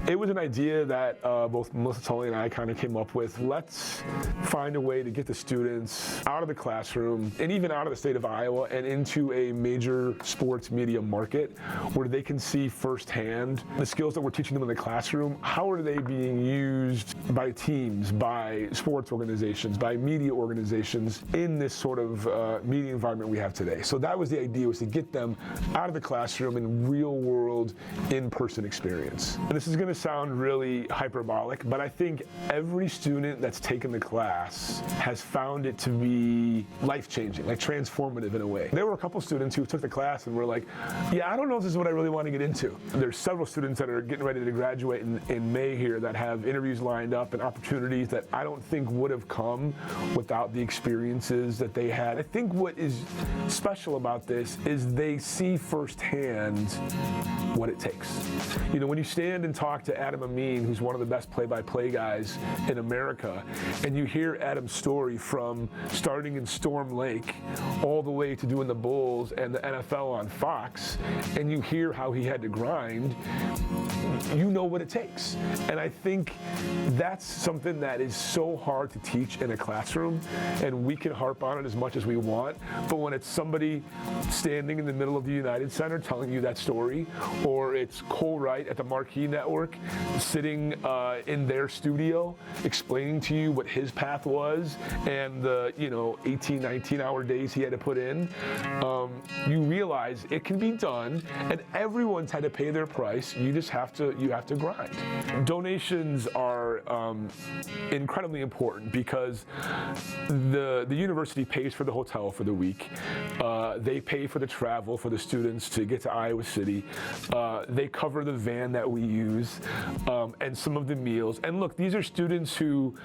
It was an idea that both Melissa Tully and I kind of came up with. Let's find a way to get the students out of the classroom and even out of the state of Iowa and into a major sports media market where they can see firsthand the skills that we're teaching them in the classroom. How are they being used by teams, by sports organizations, by media organizations in this sort of media environment we have today? So that was the idea, was to get them out of the classroom and real world in-person experience. And this is going to sound really hyperbolic, but I think every student that's taken the class has found it to be life-changing, like transformative in a way. There were a couple students who took the class and were like, yeah, I don't know if this is what I really want to get into. There's several students that are getting ready to graduate in May here that have interviews lined up and opportunities that I don't think would have come without the experiences that they had. I think what is special about this is they see firsthand what it takes. You know, when you stand and talk to Adam Amin, who's one of the best play-by-play guys in America, and you hear Adam's story from starting in Storm Lake all the way to doing the Bulls and the NFL on Fox, and you hear how he had to grind, you know what it takes. And I think that's something that is so hard to teach in a classroom, and we can harp on it as much as we want, but when it's somebody standing in the middle of the United Center telling you that story, or it's Cole Wright at the Marquee Network sitting in their studio explaining to you what his path was and the 18, 19-hour days he had to put in, you realize it can be done, and everyone's had to pay their price. You just have to grind. Donations are incredibly important because the university pays for the hotel for the week. They pay for the travel for the students to get to Iowa City. They cover the van that we use and some of the meals. And look, these are students who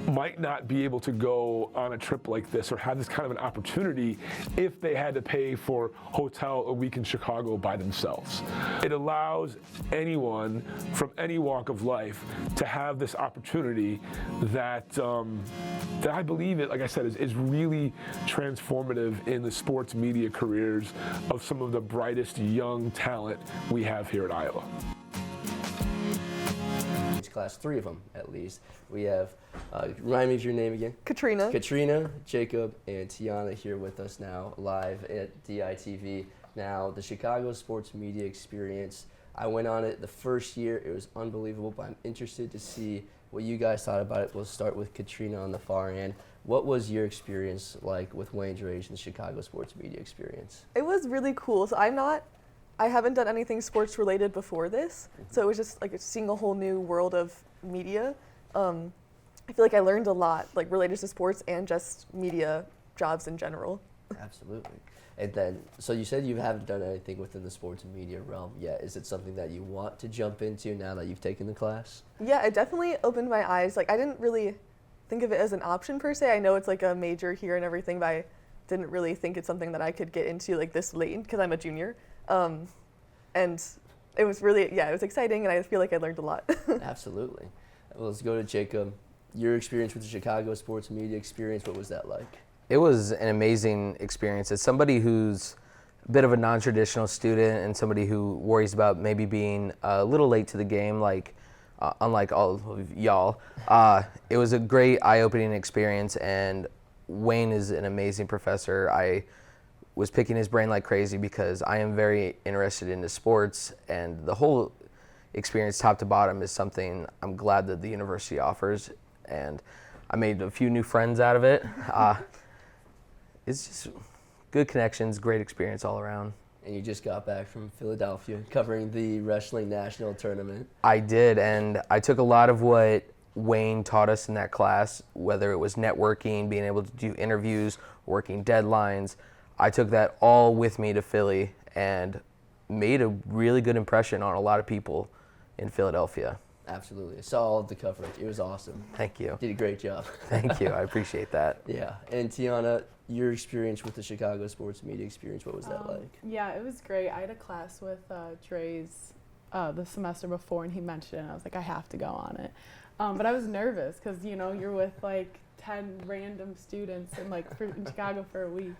might not be able to go on a trip like this or have this kind of an opportunity if they had to pay for hotel a week in Chicago by themselves. It allows anyone from any walk of life to have this opportunity that I believe it, like I said, is really transformative in the sports media careers of some of the brightest young talent we have here at Iowa. Class, 3 of them at least. We have, remind me of your name again? Katrina. Katrina, Jacob, and Tiana here with us now live at DITV. Now, the Chicago Sports Media Experience, I went on it the first year. It was unbelievable, but I'm interested to see what you guys thought about it. We'll start with Katrina on the far end. What was your experience like with Wayne Drehs and the Chicago Sports Media Experience? It was really cool. So I haven't done anything sports related before this, so it was just like seeing a whole new world of media. I feel like I learned a lot, like related to sports and just media jobs in general. Absolutely. And then, so you said you haven't done anything within the sports and media realm yet. Is it something that you want to jump into now that you've taken the class? Yeah, it definitely opened my eyes. Like, I didn't really think of it as an option per se. I know it's like a major here and everything, but I didn't really think it's something that I could get into like this late because I'm a junior. And it was really, it was exciting, and I feel like I learned a lot. Absolutely. Well, let's go to Jacob. Your experience with the Chicago Sports Media Experience, what was that like? It was an amazing experience. As somebody who's a bit of a non-traditional student and somebody who worries about maybe being a little late to the game, like unlike all of y'all, it was a great eye-opening experience, and Wayne is an amazing professor. I was picking his brain like crazy because I am very interested into sports, and the whole experience top to bottom is something I'm glad that the university offers, and I made a few new friends out of it. It's just good connections, great experience all around. And you just got back from Philadelphia covering the wrestling national tournament. I did, and I took a lot of what Wayne taught us in that class, whether it was networking, being able to do interviews, working deadlines. I took that all with me to Philly and made a really good impression on a lot of people in Philadelphia. Absolutely. I saw all of the coverage. It was awesome. Thank you. Did a great job. Thank you. I appreciate that. Yeah. And Tiana, your experience with the Chicago Sports Media Experience, what was that like? Yeah, it was great. I had a class with Drehs the semester before, and he mentioned it, and I was like, I have to go on it. But I was nervous because, you're with like 10 random students in Chicago for a week.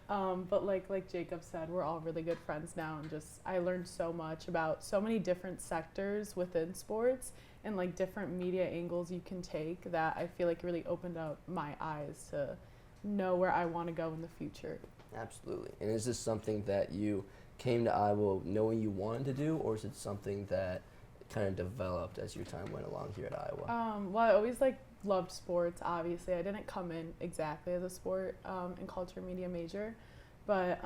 But like Jacob said, we're all really good friends now, and just I learned so much about so many different sectors within sports and like different media angles you can take that I feel like really opened up my eyes to know where I want to go in the future. Absolutely. And is this something that you came to Iowa knowing you wanted to do, or is it something that kind of developed as your time went along here at Iowa? Well, I always loved sports. Obviously, I didn't come in exactly as a sport and culture media major, but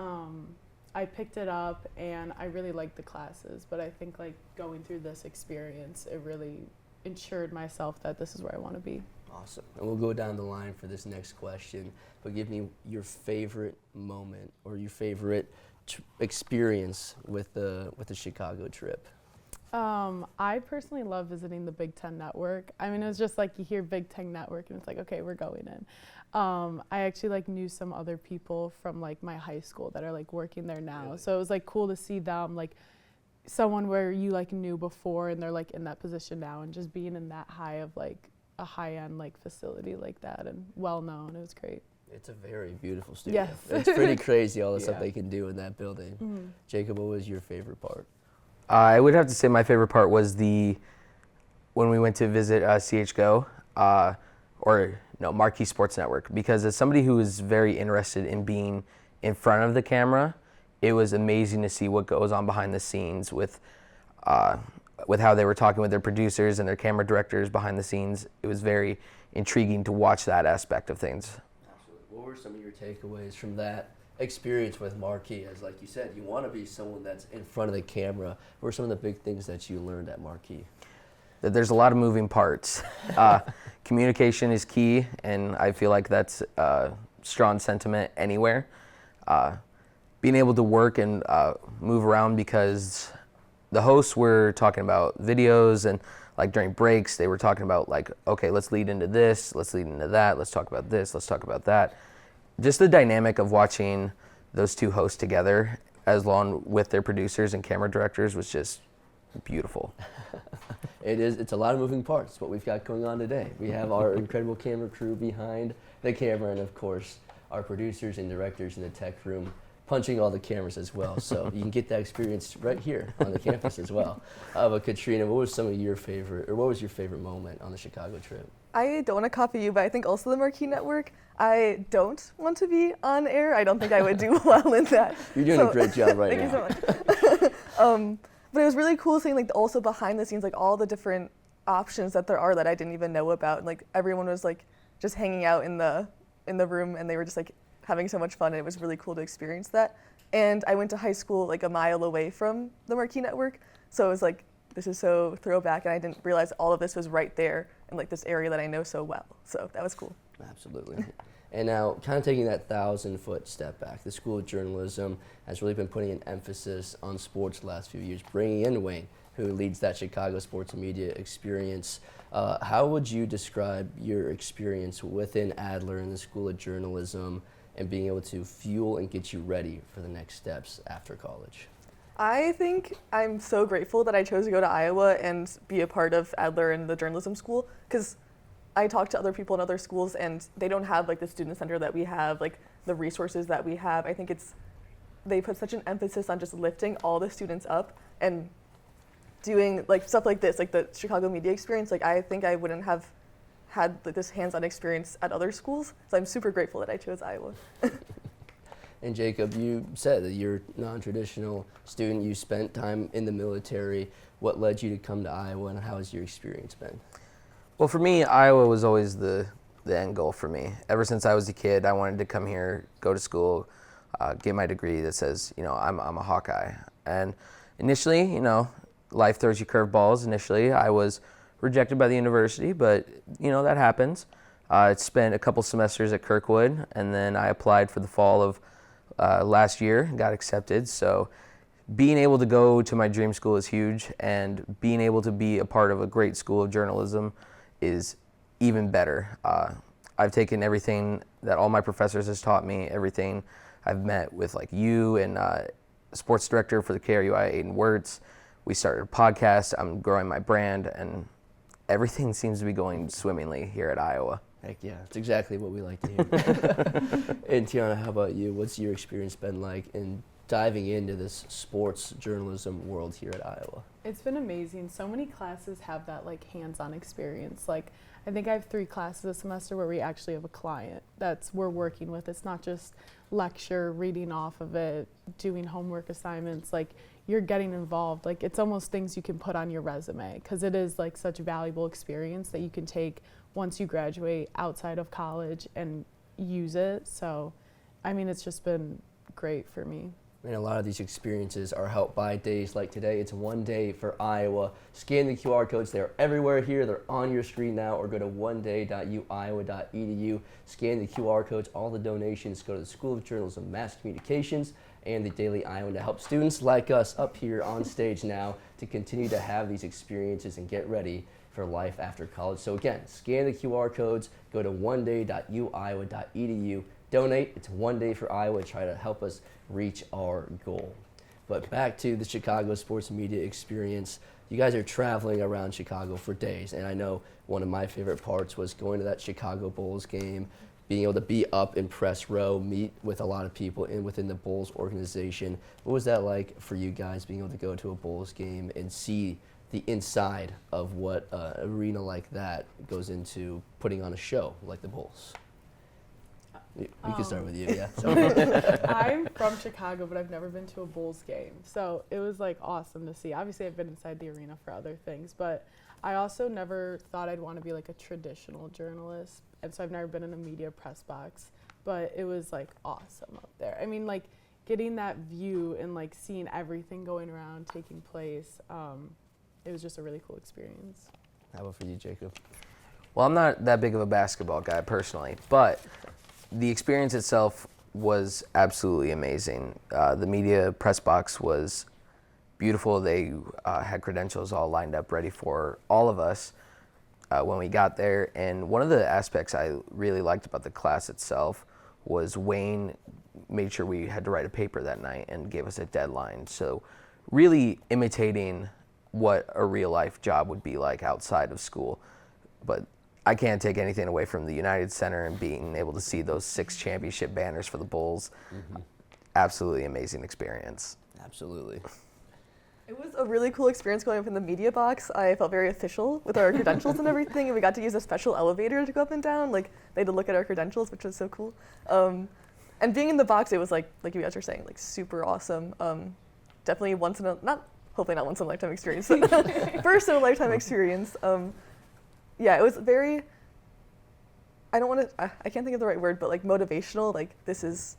I picked it up and I really liked the classes. But I think going through this experience, it really ensured myself that this is where I want to be. Awesome. And we'll go down the line for this next question, but give me your favorite moment or your favorite experience with the Chicago trip. I personally love visiting the Big Ten Network. I mean, it was just you hear Big Ten Network and it's okay, we're going in. I actually knew some other people from my high school that are working there now. Really? So it was cool to see them, someone where you knew before and they're in that position now, and just being in that high of a high-end facility like that and well known. It was great. It's a very beautiful studio. Yes. It's pretty crazy all the stuff Yeah. they can do in that building. Mm-hmm. Jacob, what was your favorite part? I would have to say my favorite part was when we went to visit CHGO, Marquee Sports Network, because as somebody who is very interested in being in front of the camera, it was amazing to see what goes on behind the scenes with how they were talking with their producers and their camera directors behind the scenes. It was very intriguing to watch that aspect of things. Absolutely. What were some of your takeaways from that experience with Marquee? As like you said, you want to be someone that's in front of the camera. What were some of the big things that you learned at Marquee? That there's a lot of moving parts. Communication is key, and I feel like that's a strong sentiment anywhere. Being able to work and move around, because the hosts were talking about videos, and during breaks they were talking about okay, let's lead into this, let's lead into that, let's talk about this, let's talk about that. Just the dynamic of watching those two hosts together, as long with their producers and camera directors, was just beautiful. It's a lot of moving parts, what we've got going on today. We have our incredible camera crew behind the camera, and of course our producers and directors in the tech room punching all the cameras as well. So you can get that experience right here on the campus as well. But Katrina, what was your favorite moment on the Chicago trip? I don't want to copy you, but I think also the Marquee Network, I don't want to be on air. I don't think I would do well in that. You're doing a great job right now. Thank you so much. But it was really cool seeing also behind the scenes, all the different options that there are that I didn't even know about. And everyone was just hanging out in the room, and they were just having so much fun, and it was really cool to experience that. And I went to high school a mile away from the Marquee Network, so it was this is so throwback, and I didn't realize all of this was right there in this area that I know so well. So that was cool. Absolutely. And now, kind of taking that 1,000-foot step back, the School of Journalism has really been putting an emphasis on sports the last few years, bringing in Wayne, who leads that Chicago sports and media experience. How would you describe your experience within Adler in the School of Journalism and being able to fuel and get you ready for the next steps after college? I think I'm so grateful that I chose to go to Iowa and be a part of Adler and the journalism school, because I talk to other people in other schools and they don't have the student center that we have, the resources that we have. I think they put such an emphasis on just lifting all the students up and doing stuff like this, the Chicago media experience. I think I wouldn't have had this hands-on experience at other schools. So I'm super grateful that I chose Iowa. And Jacob, you said that you're a non-traditional student. You spent time in the military. What led you to come to Iowa, and how has your experience been? Well, for me, Iowa was always the end goal for me. Ever since I was a kid, I wanted to come here, go to school, get my degree that says, I'm a Hawkeye. And initially, life throws you curveballs. Initially, I was rejected by the university, but that happens. I spent a couple semesters at Kirkwood, and then I applied for the fall of last year, got accepted. So being able to go to my dream school is huge, and being able to be a part of a great school of journalism is even better. I've taken everything that all my professors has taught me, everything I've met with you and sports director for the KRUI, Aiden Wirtz. We started a podcast, I'm growing my brand, and everything seems to be going swimmingly here at Iowa. Heck yeah, it's exactly what we like to hear. And Tiana, how about you? What's your experience been like in diving into this sports journalism world here at Iowa? It's been amazing. So many classes have that like hands-on experience. Like I think I have 3 classes this semester where we actually have a client that's we're working with. It's not just lecture, reading off of it, doing homework assignments. Like you're getting involved. Like it's almost things you can put on your resume because it is like such a valuable experience that you can take once you graduate outside of college and use it. So, I mean, it's just been great for me. And a lot of these experiences are helped by days like today. It's One Day for Iowa. Scan the QR codes. They're everywhere here. They're on your screen now, or go to oneday.uiowa.edu. Scan the QR codes. All the donations go to the School of Journalism, Mass Communications, and the Daily Iowan to help students like us up here on stage now to continue to have these experiences and get ready for life after college. So again, scan the QR codes. Go to oneday.uiowa.edu. Donate. It's One Day for Iowa. Try to help us reach our goal. But back to the Chicago sports media experience. You guys are traveling around Chicago for days, and I know one of my favorite parts was going to that Chicago Bulls game, being able to be up in press row, meet with a lot of people within the Bulls organization. What was that like for you guys, being able to go to a Bulls game and see the inside of what an arena like that goes into putting on a show like the Bulls? We can start with you, yeah. I'm from Chicago, but I've never been to a Bulls game. So it was like awesome to see. Obviously, I've been inside the arena for other things, but I also never thought I'd want to be like a traditional journalist. And so I've never been in a media press box, but it was like awesome up there. I mean, like getting that view and like seeing everything going around, taking place, it was just a really cool experience. How about for you, Jacob? Well, I'm not that big of a basketball guy personally, but the experience itself was absolutely amazing. The media press box was beautiful. They had credentials all lined up ready for all of us when we got there. And one of the aspects I really liked about the class itself was Wayne made sure we had to write a paper that night and gave us a deadline. So really imitating what a real life job would be like outside of school. But I can't take anything away from the United Center and being able to see those 6 championship banners for the Bulls. Mm-hmm. Absolutely amazing experience. Absolutely. It was a really cool experience going up in the media box. I felt very official with our credentials and everything, and we got to use a special elevator to go up and down. Like, they had to look at our credentials, which was so cool. And being in the box, it was like you guys were saying, like super awesome. Definitely hopefully not once in a lifetime experience, first in a lifetime experience. Yeah, it was very, I can't think of the right word, but like motivational. Like, this is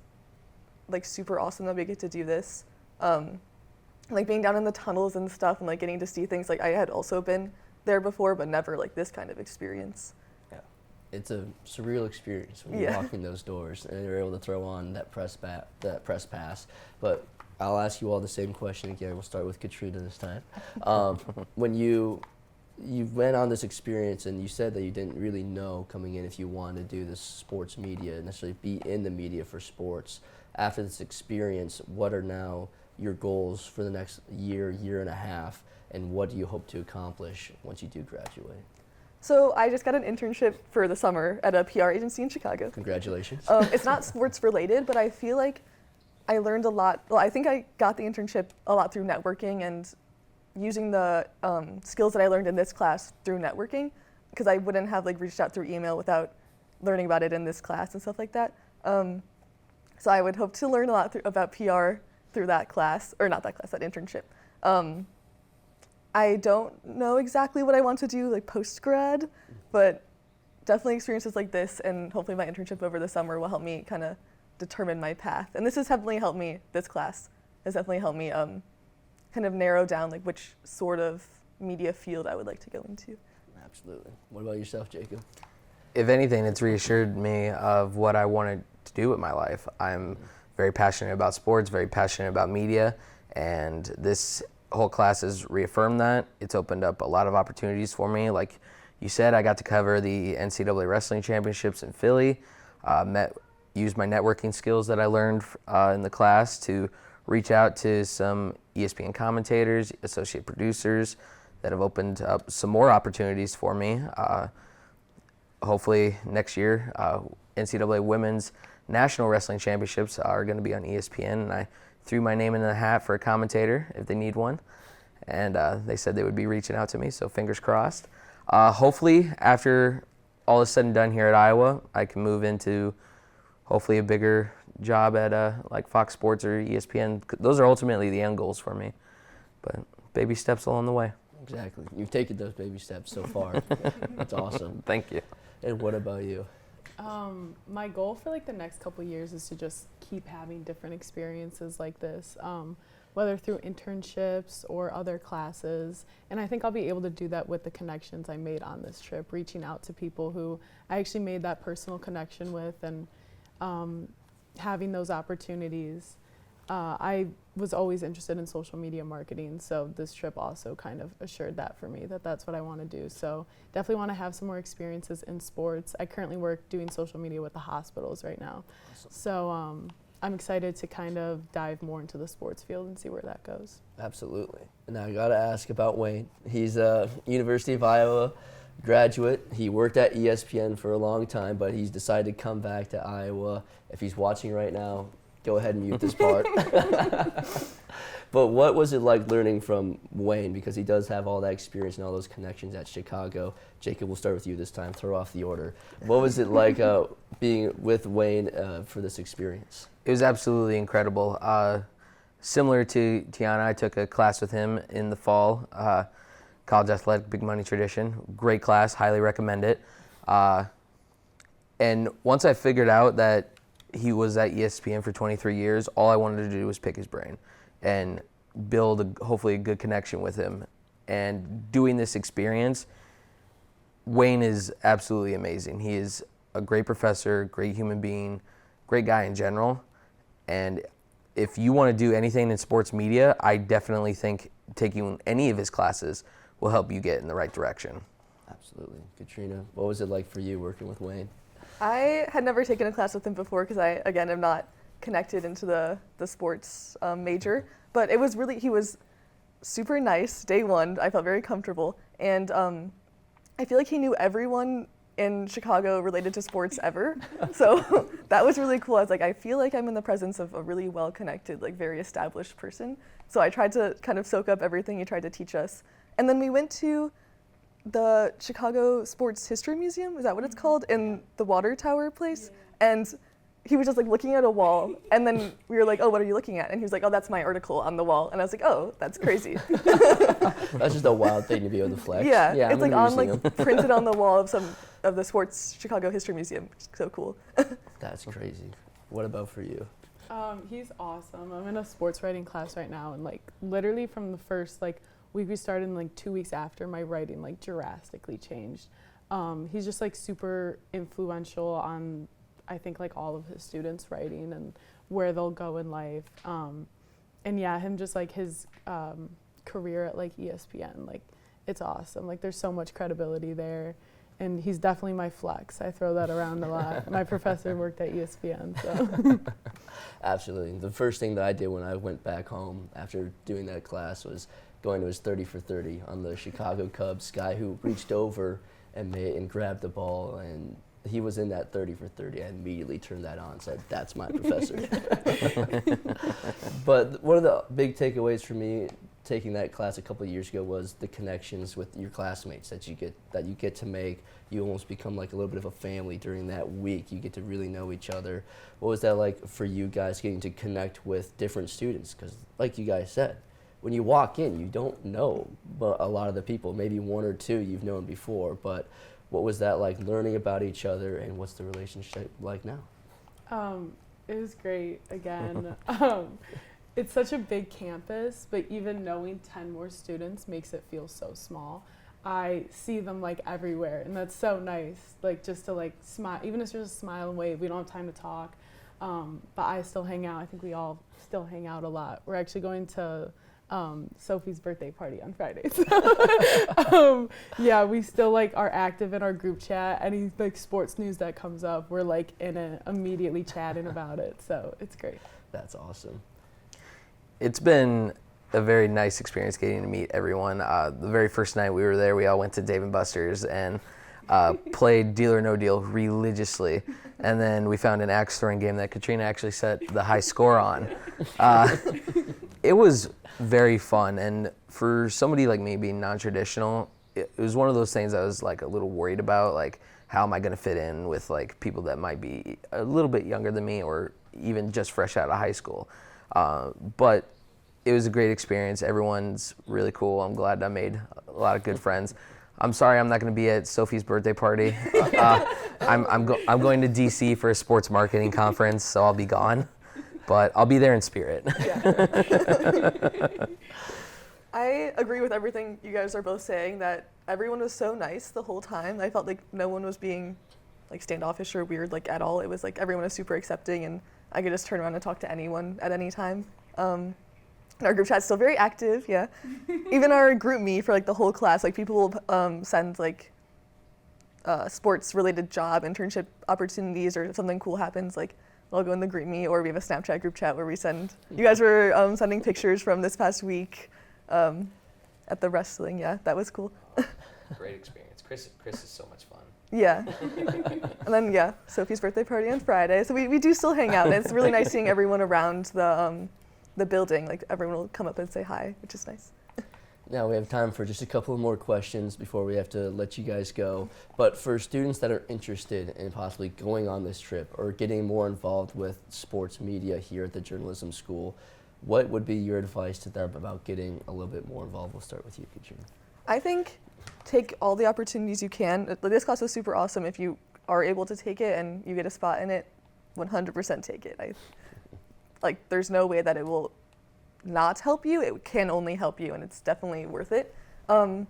like super awesome that we get to do this. Like being down in the tunnels and stuff and like getting to see things. Like, I had also been there before, but never like this kind of experience. Yeah, it's a surreal experience when you walk in those doors and you're able to throw on that press pass. But I'll ask you all the same question again. We'll start with Katrina this time. When you went on this experience and you said that you didn't really know coming in if you wanted to do this sports media, necessarily be in the media for sports. After this experience, what are now your goals for the next year and a half, and what do you hope to accomplish once you do graduate? So I just got an internship for the summer at a PR agency in Chicago. Congratulations. It's not sports related, but I feel like I learned a lot. Well, I think I got the internship a lot through networking and using the skills that I learned in this class through networking, because I wouldn't have like reached out through email without learning about it in this class and stuff like that. So I would hope to learn a lot about PR through that class, or not that class, that internship. I don't know exactly what I want to do like post-grad, but definitely experiences like this and hopefully my internship over the summer will help me kind of determine my path. And this has definitely helped me, this class has definitely helped me kind of narrow down like which sort of media field I would like to go into. Absolutely. What about yourself, Jacob? If anything, it's reassured me of what I wanted to do with my life. I'm very passionate about sports, very passionate about media, and this whole class has reaffirmed that. It's opened up a lot of opportunities for me. Like you said, I got to cover the NCAA Wrestling Championships in Philly, used my networking skills that I learned in the class to reach out to some ESPN commentators, associate producers that have opened up some more opportunities for me. hopefully next year, NCAA Women's National Wrestling Championships are going to be on ESPN, and I threw my name in the hat for a commentator if they need one, and they said they would be reaching out to me, so fingers crossed. Hopefully, after all is said and done here at Iowa, I can move into hopefully a bigger job at like Fox Sports or ESPN. Those are ultimately the end goals for me, but baby steps along the way. Exactly. You've taken those baby steps so far. That's awesome. Thank you. And what about you? My goal for like the next couple of years is to just keep having different experiences like this, whether through internships or other classes. And I think I'll be able to do that with the connections I made on this trip, reaching out to people who I actually made that personal connection with, and having those opportunities. I was always interested in social media marketing, so this trip also kind of assured that for me, that that's what I want to do. So definitely want to have some more experiences in sports. I currently work doing social media with the hospitals right now. Awesome. So I'm excited to kind of dive more into the sports field and see where that goes. Absolutely. And now I got to ask about Wayne. He's a University of Iowa graduate. He worked at ESPN for a long time, but he's decided to come back to Iowa. If he's watching right now, go ahead and mute this part. But what was it like learning from Wayne? Because he does have all that experience and all those connections at Chicago. Jacob, we'll start with you this time. Throw off the order. What was it like being with Wayne for this experience? It was absolutely incredible. Similar to Tiana, I took a class with him in the fall. College Athletic, Big Money Tradition. Great class, highly recommend it. And once I figured out that he was at ESPN for 23 years, all I wanted to do was pick his brain and build hopefully a good connection with him. And doing this experience, Wayne is absolutely amazing. He is a great professor, great human being, great guy in general. And if you want to do anything in sports media, I definitely think taking any of his classes will help you get in the right direction. Absolutely. Katrina, what was it like for you working with Wayne? I had never taken a class with him before because I, again, am not connected into the sports major. But it was really, he was super nice. Day one, I felt very comfortable. And I feel like he knew everyone in Chicago related to sports ever. So that was really cool. I was like, I feel like I'm in the presence of a really well-connected, like very established person. So I tried to kind of soak up everything he tried to teach us. And then we went to the Chicago Sports History Museum, is that what it's called, in the water tower place? And he was just like looking at a wall, and then we were like, oh, what are you looking at? And he was like, oh, that's my article on the wall. And I was like, oh, that's crazy. That's just a wild thing to be able to flex. Yeah, I'm it's like in the on museum. like printed on the wall of some of the Sports Chicago History Museum, which is so cool. That's crazy. What about for you? He's awesome. I'm in a sports writing class right now, and like literally from the first like week we started, and like 2 weeks after, my writing like drastically changed. He's just like super influential on, I think, like all of his students' writing and where they'll go in life. And yeah, him just like his career at like ESPN, like it's awesome. Like there's so much credibility there. And he's definitely my flex. I throw that around a lot. My professor worked at ESPN, so. Absolutely. The first thing that I did when I went back home after doing that class was going to his 30 for 30 on the Chicago Cubs. Guy who reached over and grabbed the ball, and he was in that 30 for 30. I immediately turned that on and said, that's my professor. But one of the big takeaways for me taking that class a couple of years ago was the connections with your classmates that you get to make. You almost become like a little bit of a family during that week. You get to really know each other. What was that like for you guys, getting to connect with different students? Because like you guys said, when you walk in, you don't know but a lot of the people. Maybe one or two you've known before, but what was that like learning about each other, and what's the relationship like now? It was great again. It's such a big campus, but even knowing 10 more students makes it feel so small. I see them like everywhere, and that's so nice. Like just to like smile, even if it's just a smile and wave. We don't have time to talk, but I still hang out. I think we all still hang out a lot. We're actually going to Sophie's birthday party on Friday. So, yeah, we still like are active in our group chat. Any like sports news that comes up, we're like in it, immediately chatting about it. So it's great. That's awesome. It's been a very nice experience getting to meet everyone. The very first night we were there, we all went to Dave & Buster's, and played Deal or No Deal religiously. And then we found an axe throwing game that Katrina actually set the high score on. It was very fun. And for somebody like me being non-traditional, it was one of those things I was like a little worried about, like how am I going to fit in with like people that might be a little bit younger than me or even just fresh out of high school. But it was a great experience. Everyone's really cool. I'm glad I made a lot of good friends. I'm sorry I'm not going to be at Sophie's birthday party. I'm going to DC for a sports marketing conference, so I'll be gone. But I'll be there in spirit. Yeah. I agree with everything you guys are both saying, that everyone was so nice the whole time. I felt like no one was being like standoffish or weird like at all. It was like everyone was super accepting and I could just turn around and talk to anyone at any time. Our group chat's still very active, yeah. Even our group me for like the whole class, like people will send like sports related job internship opportunities, or if something cool happens, like I'll go in the group me, or we have a Snapchat group chat where we send, you guys were sending pictures from this past week at the wrestling, yeah, that was cool. Great experience. Chris is so much fun. Yeah. And then, yeah, Sophie's birthday party on Friday. So we do still hang out, and it's really nice seeing everyone around the building. Like, everyone will come up and say hi, which is nice. Now we have time for just a couple more questions before we have to let you guys go. But for students that are interested in possibly going on this trip or getting more involved with sports media here at the journalism school, what would be your advice to them about getting a little bit more involved? We'll start with you, Katrina. I think take all the opportunities you can. This class was super awesome. If you are able to take it and you get a spot in it, 100% take it. Like, there's no way that it will not help you. It can only help you, and it's definitely worth it. And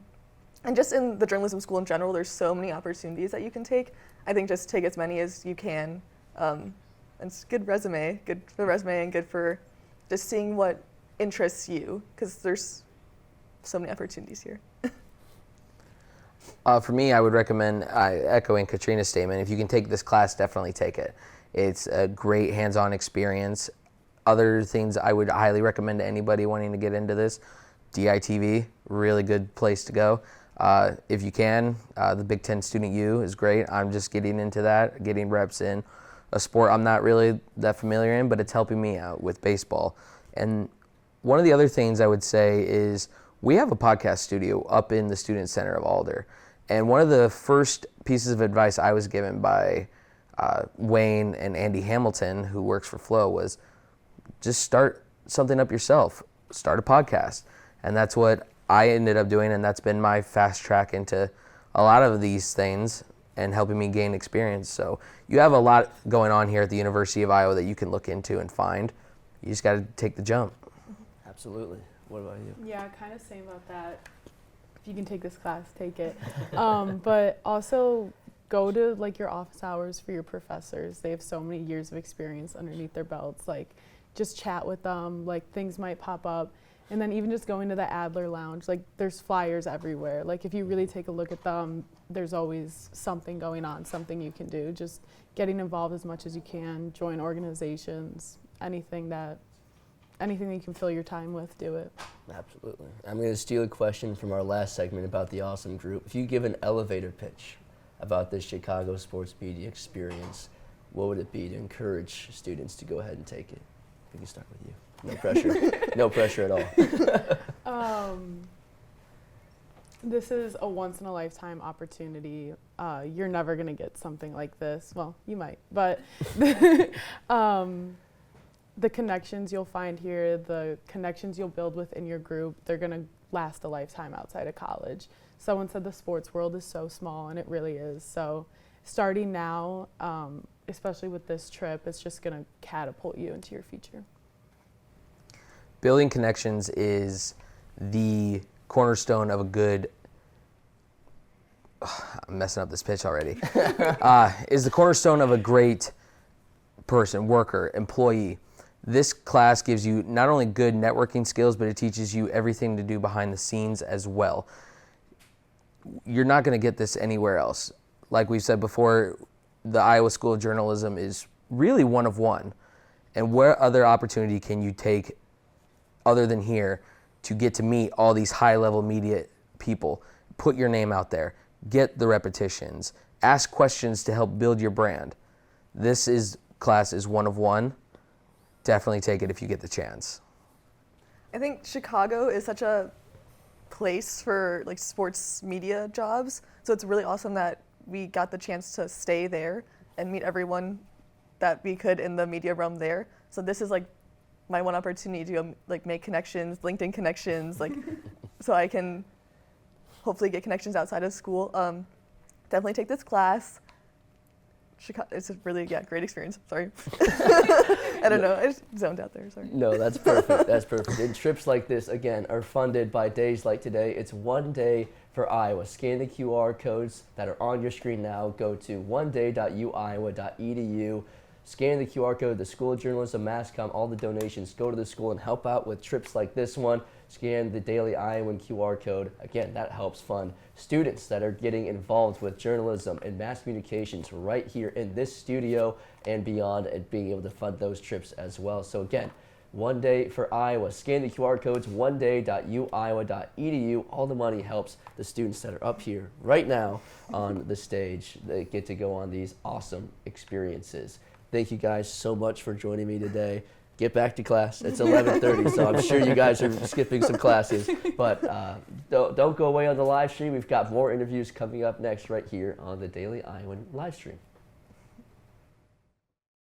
just in the journalism school in general, there's so many opportunities that you can take. I think just take as many as you can. And it's good resume, good for resume, and good for just seeing what interests you, because there's so many opportunities here. For me, I would recommend, echoing Katrina's statement, if you can take this class, definitely take it. It's a great hands-on experience. Other things I would highly recommend to anybody wanting to get into this, DITV, really good place to go. If you can, the Big Ten Student U is great. I'm just getting into that, getting reps in a sport I'm not really that familiar in, but it's helping me out with baseball. And one of the other things I would say is we have a podcast studio up in the Student Center of Alder. And one of the first pieces of advice I was given by Wayne and Andy Hamilton, who works for Flow, was just start something up yourself. Start a podcast. And that's what I ended up doing, and that's been my fast track into a lot of these things and helping me gain experience. So you have a lot going on here at the University of Iowa that you can look into and find. You just got to take the jump. Absolutely. What about you? Yeah, kind of same about that. If you can take this class, take it. But also go to like your office hours for your professors. They have so many years of experience underneath their belts. Like, just chat with them. Like, things might pop up. And then even just going to the Adler Lounge, like, there's flyers everywhere. Like, if you really take a look at them, there's always something going on, something you can do. Just getting involved as much as you can, join organizations, anything that you can fill your time with, do it. Absolutely. I'm going to steal a question from our last segment about the awesome group. If you give an elevator pitch about this Chicago sports media experience, what would it be to encourage students to go ahead and take it? We can start with you. No pressure. No pressure at all. This is a once-in-a-lifetime opportunity. You're never going to get something like this. Well, you might, but the connections you'll find here, the connections you'll build within your group, they're going to last a lifetime outside of college. Someone said the sports world is so small, and it really is. So starting now, especially with this trip, it's just going to catapult you into your future. Building connections is the cornerstone of a good, I'm messing up this pitch already, is the cornerstone of a great person, worker, employee. This class gives you not only good networking skills, but it teaches you everything to do behind the scenes as well. You're not going to get this anywhere else. Like we've said before, the Iowa School of Journalism is really one of one. And where other opportunity can you take other than here to get to meet all these high-level media people, put your name out there, get the repetitions, ask questions to help build your brand. Class is one of one. Definitely take it if you get the chance. I think Chicago is such a place for like sports media jobs, so it's really awesome that we got the chance to stay there and meet everyone that we could in the media realm there. So this is like my one opportunity to go, like make connections, LinkedIn connections, like so I can hopefully get connections outside of school. Definitely take this class. It's a really great experience. Sorry. I don't know. I just zoned out there. Sorry. No, that's perfect. That's perfect. And trips like this, again, are funded by days like today. It's One Day for Iowa. Scan the QR codes that are on your screen now. Go to oneday.uiowa.edu. Scan the QR code, the School of Journalism, MassCom, all the donations. Go to the school and help out with trips like this one. Scan the Daily Iowan QR code. Again, that helps fund students that are getting involved with journalism and mass communications right here in this studio and beyond, and being able to fund those trips as well. So again, One Day for Iowa. Scan the QR codes, oneday.uiowa.edu. All the money helps the students that are up here right now on the stage. They get to go on these awesome experiences. Thank you guys so much for joining me today. Get back to class. It's 11:30, so I'm sure you guys are skipping some classes. But don't go away on the live stream. We've got more interviews coming up next right here on the Daily Iowan live stream.